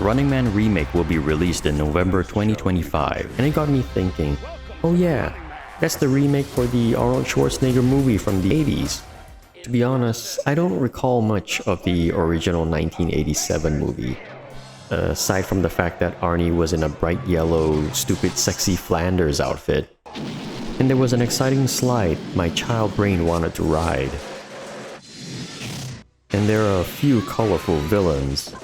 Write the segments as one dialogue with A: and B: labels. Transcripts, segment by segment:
A: Running Man remake will be released in November 2025, and it got me thinking, oh yeah, that's the remake for the Arnold Schwarzenegger movie from the 80s. To be honest, I don't recall much of the original 1987 movie, aside from the fact that Arnie was in a bright yellow, stupid Sexy Flanders outfit. And there was an exciting slide my child brain wanted to ride. And there are a few colorful villains.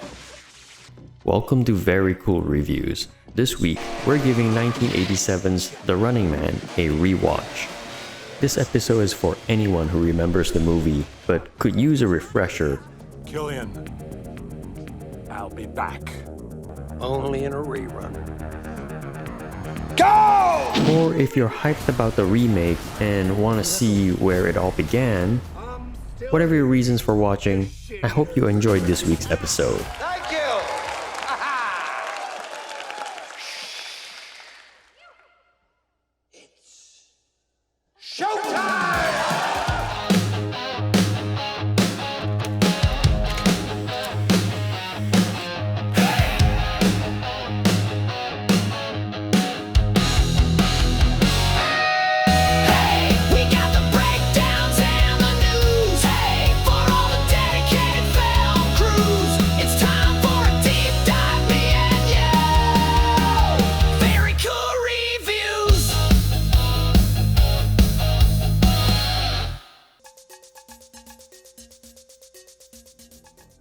A: Welcome to Very Cool Reviews. This week, we're giving 1987's The Running Man a rewatch. This episode is for anyone who remembers the movie, but could use a refresher.
B: Killian, I'll be back.
C: Only in a rerun.
B: Go!
A: Or if you're hyped about the remake and want to see where it all began, whatever your reasons for watching, I hope you enjoyed this week's episode.
C: Thank you! It's showtime!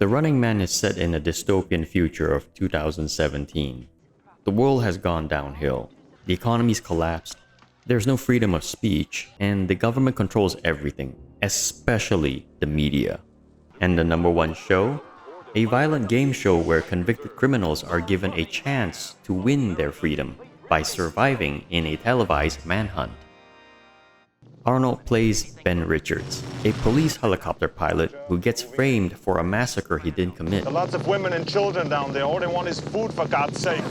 A: The Running Man is set in a dystopian future of 2017. The world has gone downhill, the economy's collapsed, there's no freedom of speech, and the government controls everything, especially the media. And the number one show? A violent game show where convicted criminals are given a chance to win their freedom by surviving in a televised manhunt. Arnold plays Ben Richards, a police helicopter pilot who gets framed for a massacre he didn't commit.
B: There are lots of women and children down there. All they want is food, for God's sake.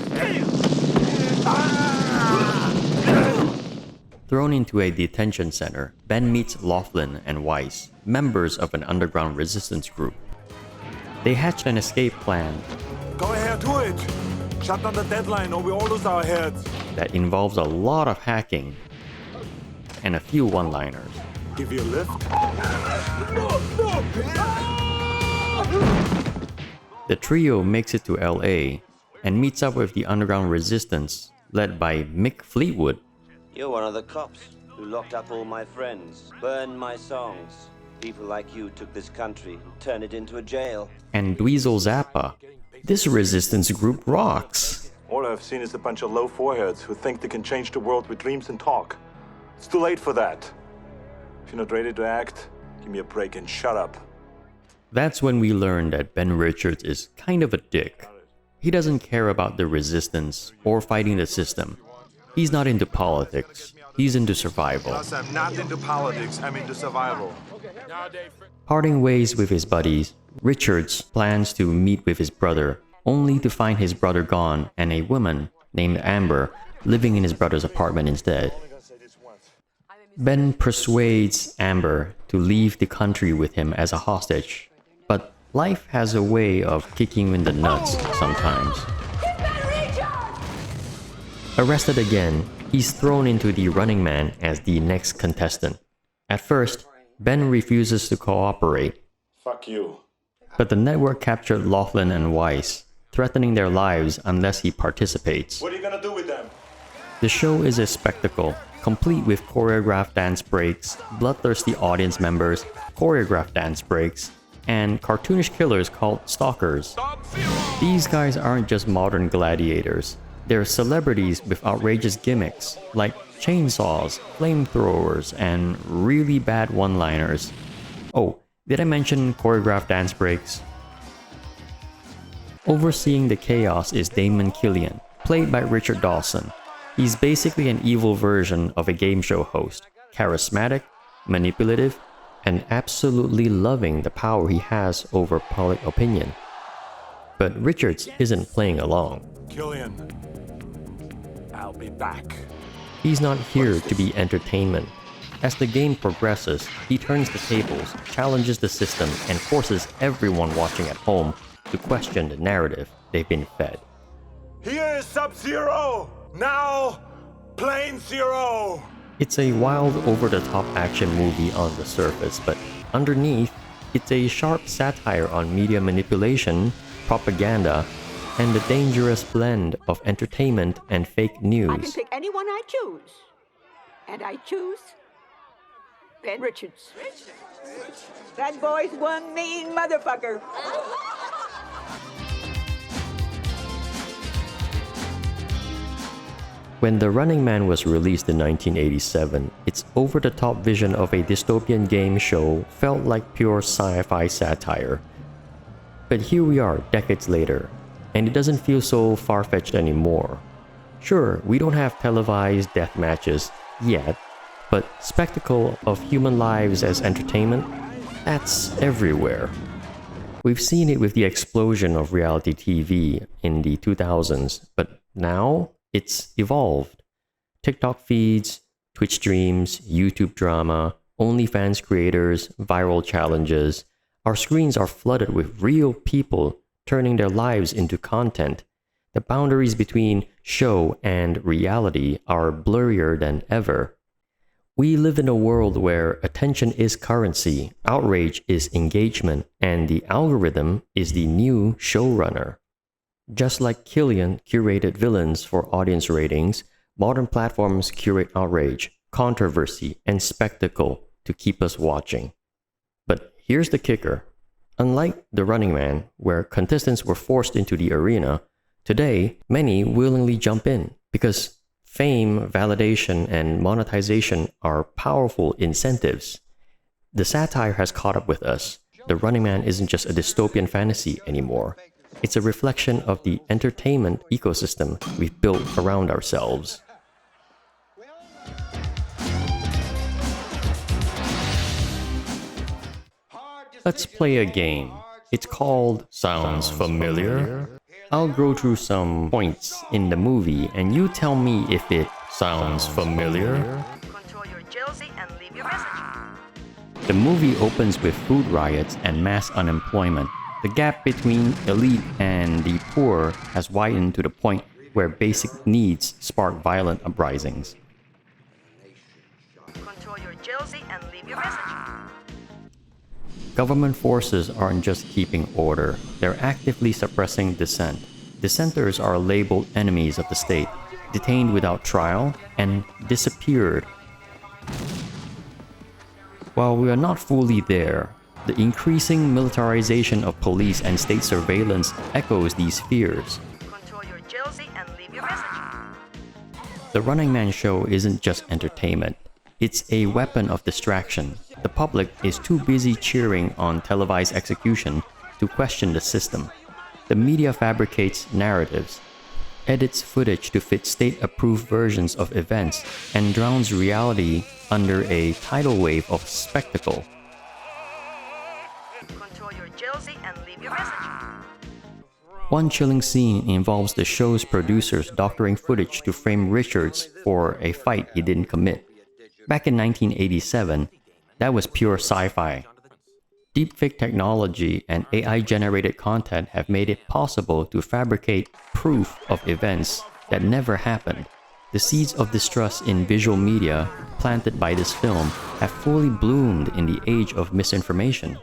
A: Thrown into a detention center, Ben meets Laughlin and Weiss, members of an underground resistance group. They hatch an escape plan.
B: Go ahead, do it. Shut down the deadline or we all lose our heads.
A: That involves a lot of hacking and a few one-liners.
B: Give you a lift?
A: The trio makes it to LA and meets up with the underground resistance led by Mick Fleetwood.
D: You're one of the cops who locked up all my friends, burned my songs. People like you took this country and turned it into a jail.
A: And Dweezil Zappa. This resistance group rocks.
B: All I've seen is a bunch of low foreheads who think they can change the world with dreams and talk. It's too late for that. If you're not ready to act, give me a break and shut up.
A: That's when we learn that Ben Richards is kind of a dick. He doesn't care about the resistance or fighting the system. He's not into politics. He's into survival.
B: Plus, I'm not into politics, I'm into survival.
A: Parting ways with his buddies, Richards plans to meet with his brother, only to find his brother gone and a woman named Amber living in his brother's apartment instead. Ben persuades Amber to leave the country with him as a hostage, but life has a way of kicking you in the nuts sometimes. Arrested again, he's thrown into the Running Man as the next contestant. At first, Ben refuses to cooperate.
B: Fuck you.
A: But the network captured Laughlin and Weiss, threatening their lives unless he participates.
B: What are you gonna do with them?
A: The show is a spectacle, complete with choreographed dance breaks, bloodthirsty audience members, choreographed dance breaks, and cartoonish killers called stalkers. These guys aren't just modern gladiators. They're celebrities with outrageous gimmicks, like chainsaws, flamethrowers, and really bad one-liners. Oh, did I mention choreographed dance breaks? Overseeing the chaos is Damon Killian, played by Richard Dawson. He's basically an evil version of a game show host, charismatic, manipulative, and absolutely loving the power he has over public opinion. But Richards isn't playing along.
B: Killian, I'll be back.
A: He's not here to be entertainment. As the game progresses, he turns the tables, challenges the system, and forces everyone watching at home to question the narrative. they've been fed.
B: Here is Sub-Zero! Now, Plane Zero!
A: It's a wild, over-the-top action movie on the surface, but underneath, it's a sharp satire on media manipulation, propaganda, and the dangerous blend of entertainment and fake
E: I can
A: news.
E: pick anyone I choose. And I choose Ben Richards. That boy's one mean motherfucker.
A: When The Running Man was released in 1987, its over-the-top vision of a dystopian game show felt like pure sci-fi satire. But here we are decades later, and it doesn't feel so far-fetched anymore. Sure, we don't have televised death matches yet, but spectacle of human lives as entertainment, that's everywhere. We've seen it with the explosion of reality TV in the 2000s, but now it's evolved. TikTok feeds, Twitch streams, YouTube drama, OnlyFans creators, viral challenges. Our screens are flooded with real people turning their lives into content. The boundaries between show and reality are blurrier than ever. We live in a world where attention is currency, outrage is engagement, and the algorithm is the new showrunner. Just like Killian curated villains for audience ratings, modern platforms curate outrage, controversy, and spectacle to keep us watching. But here's the kicker. Unlike The Running Man, where contestants were forced into the arena, today many willingly jump in because fame, validation, and monetization are powerful incentives. The satire has caught up with us. The Running Man isn't just a dystopian fantasy anymore. It's a reflection of the entertainment ecosystem we've built around ourselves. Let's play a game. It's called Sounds Familiar? I'll go through some points in the movie and you tell me if it sounds familiar.
F: Control your jealousy and leave your message.
A: The movie opens with food riots and mass unemployment. The gap between elite and the poor has widened to the point where basic needs spark violent uprisings.
F: Control your jealousy and leave your message.
A: Government forces aren't just keeping order, they're actively suppressing dissent. Dissenters are labeled enemies of the state, detained without trial, and disappeared. While we are not fully there, the increasing militarization of police and state surveillance echoes these fears.
F: Control your jealousy and leave your message.
A: The Running Man show isn't just entertainment, it's a weapon of distraction. The public is too busy cheering on televised execution to question the system. The media fabricates narratives, edits footage to fit state-approved versions of events, and drowns reality under a tidal wave of spectacle.
F: Control your jealousy and leave your message.
A: One chilling scene involves the show's producers doctoring footage to frame Richards for a fight he didn't commit. Back in 1987, that was pure sci-fi. Deepfake technology and AI-generated content have made it possible to fabricate proof of events that never happened. The seeds of distrust in visual media planted by this film have fully bloomed in the age of misinformation.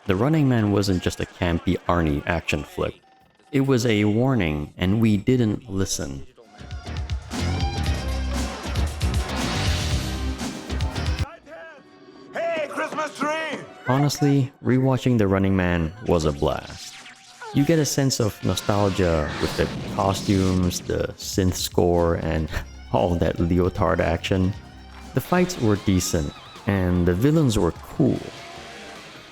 A: The Running Man wasn't just a campy Arnie action flick. It was a warning, and we didn't listen.
B: Hey, Christmas tree!
A: Honestly, rewatching The Running Man was a blast. You get a sense of nostalgia with the costumes, the synth score, and all that leotard action. The fights were decent, and the villains were cool.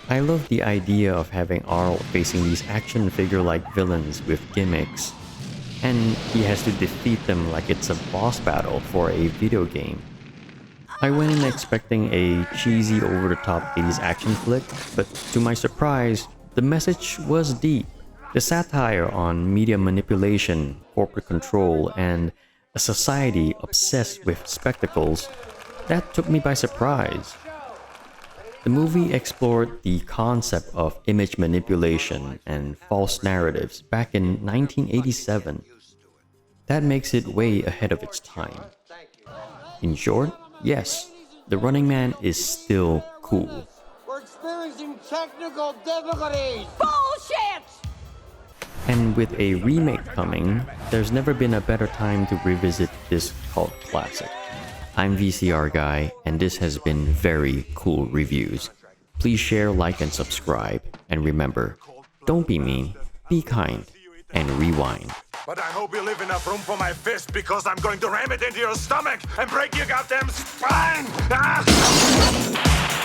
A: I love the idea of having Arnold facing these action figure-like villains with gimmicks, and he has to defeat them like it's a boss battle for a video game. I went in expecting a cheesy over-the-top 80s action flick, but to my surprise, the message was deep. The satire on media manipulation, corporate control, and a society obsessed with spectacles, that took me by surprise. The movie explored the concept of image manipulation and false narratives back in 1987. That makes it way ahead of its time. In short, yes, The Running Man is still cool.
C: We're experiencing technical difficulties.
E: Bullshit!
A: And with a remake coming, there's never been a better time to revisit this cult classic. I'm VCR Guy, and this has been Very Cool Reviews. Please share, like, and subscribe. And remember, don't be mean, be kind, and rewind.
B: But I hope you leave enough room for my fist, because I'm going to ram it into your stomach and break your goddamn spine! Ah!